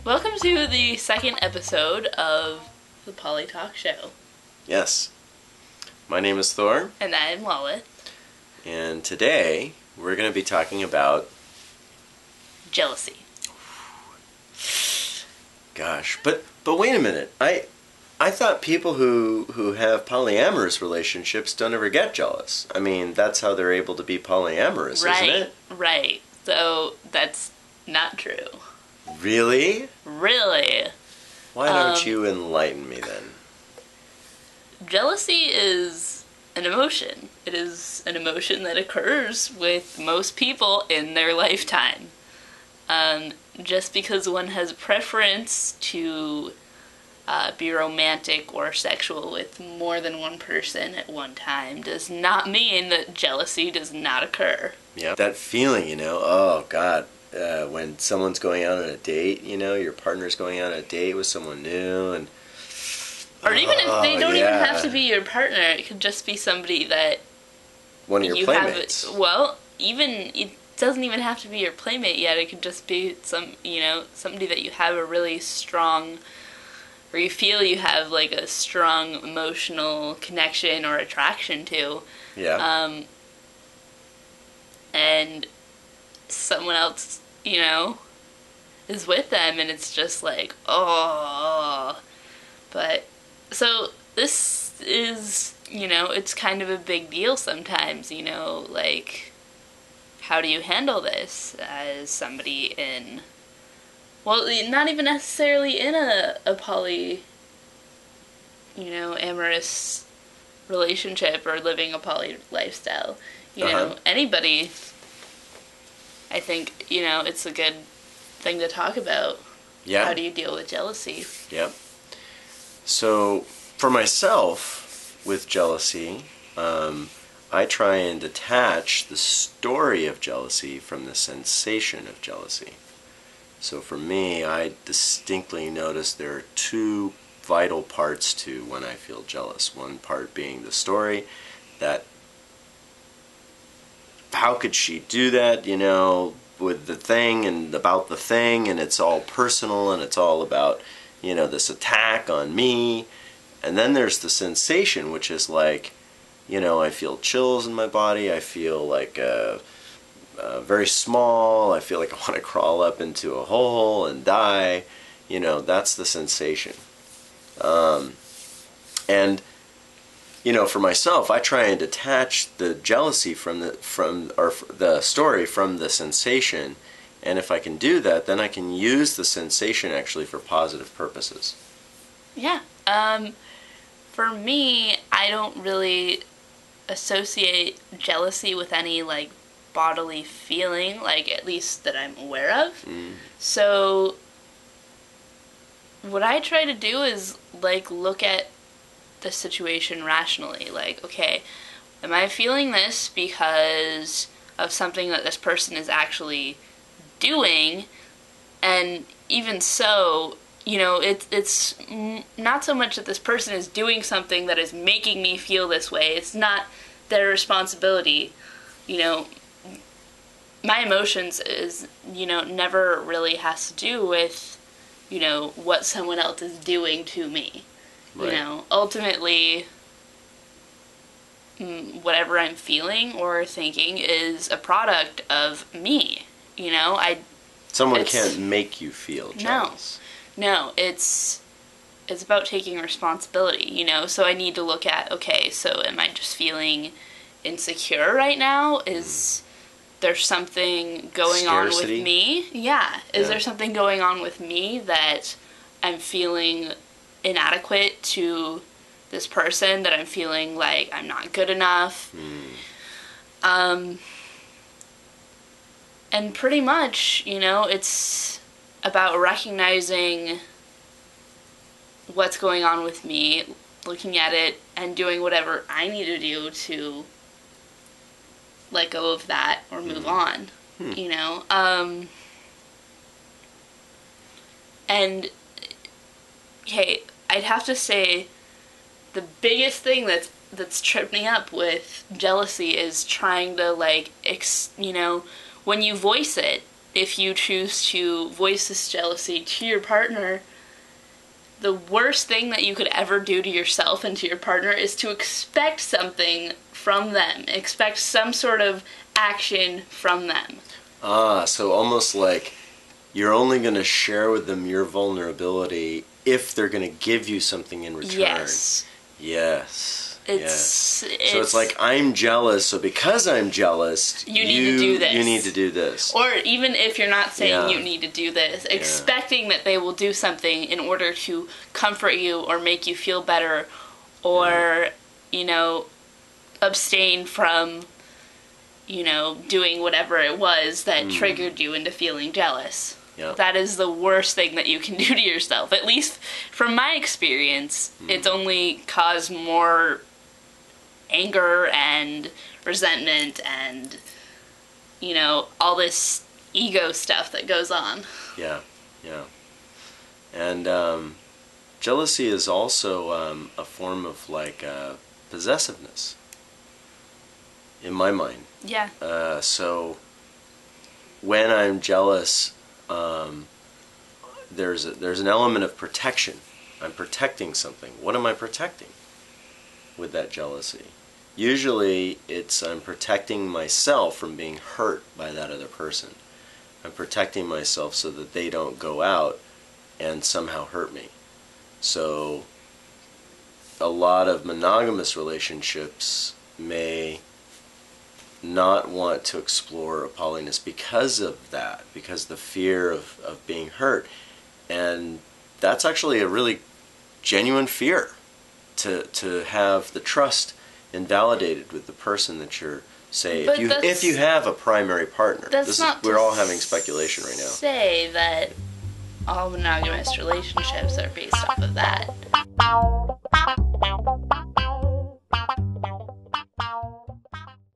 Welcome to the second episode of the PolyTalk Show. Yes. My name is Thor. And I'm Lollith. And today we're going to be talking about jealousy. Gosh, but wait a minute. I thought people who have polyamorous relationships don't ever get jealous. I mean, that's how they're able to be polyamorous, isn't it? Right. So that's not true. Really? Really. Why don't you enlighten me then? Jealousy is an emotion. It is an emotion that occurs with most people in their lifetime. Just because one has a preference to be romantic or sexual with more than one person at one time does not mean that jealousy does not occur. Yeah, that feeling, oh God, when someone's going out on a date, your partner's going out on a date with someone new, and or even if they don't even have to be your partner, it could just be somebody that one of your playmates. Even it doesn't even have to be your playmate yet. It could just be somebody that you have a really strong, or you feel you have like a strong emotional connection or attraction to. Yeah. And someone else, is with them, and it's just like, oh. But, so, this is, it's kind of a big deal sometimes, like, how do you handle this as somebody in, well, not even necessarily in a poly, amorous relationship or living a poly lifestyle. Anybody, I think, it's a good thing to talk about. Yeah. How do you deal with jealousy? Yeah. So, for myself, with jealousy, I try and detach the story of jealousy from the sensation of jealousy. So for me, I distinctly notice there are two vital parts to when I feel jealous. One part being the story, that how could she do that, with the thing and about the thing, and it's all personal and it's all about, this attack on me. And then there's the sensation, which is like, I feel chills in my body, I feel like very small, I feel like I want to crawl up into a hole and die, that's the sensation. And for myself, I try and detach the jealousy from the story from the sensation, and if I can do that, then I can use the sensation actually for positive purposes. Yeah. For me, I don't really associate jealousy with any, like, bodily feeling, like, at least that I'm aware of. So, what I try to do is, like, look at the situation rationally. Like, okay, am I feeling this because of something that this person is actually doing? And even so, it's not so much that this person is doing something that is making me feel this way. It's not their responsibility. My emotions is, never really has to do with, what someone else is doing to me. Right. Ultimately, whatever I'm feeling or thinking is a product of me. Someone can't make you feel jealous. No, it's about taking responsibility, So I need to look at, okay, so am I just feeling insecure right now? Is there something going on with me? Yeah. Is there something going on with me that I'm feeling inadequate to this person, that I'm feeling like I'm not good enough? And pretty much, it's about recognizing what's going on with me, looking at it, and doing whatever I need to do to let go of that or move on, and, hey, I'd have to say the biggest thing that's tripped me up with jealousy is trying to, like, when you voice it, if you choose to voice this jealousy to your partner, the worst thing that you could ever do to yourself and to your partner is to expect something from them. Expect some sort of action from them. So almost like you're only going to share with them your vulnerability if they're going to give you something in return. Yes. So it's like, I'm jealous, so because I'm jealous, you need to do this. You need to do this. Or even if you're not saying you need to do this, expecting that they will do something in order to comfort you or make you feel better or, abstain from, doing whatever it was that triggered you into feeling jealous. Yeah. That is the worst thing that you can do to yourself. At least from my experience, it's only caused more anger and resentment and, all this ego stuff that goes on. Yeah. And jealousy is also a form of possessiveness, in my mind. Yeah. So when I'm jealous, there's an element of protection. I'm protecting something. What am I protecting with that jealousy? Usually I'm protecting myself from being hurt by that other person. I'm protecting myself so that they don't go out and somehow hurt me. So a lot of monogamous relationships may not want to explore a polyness because of that, because the fear of being hurt. And that's actually a really genuine fear, to have the trust invalidated with the person that you're, say, if you have a primary partner. We're all having speculation right now. Say that all monogamous relationships are based off of that.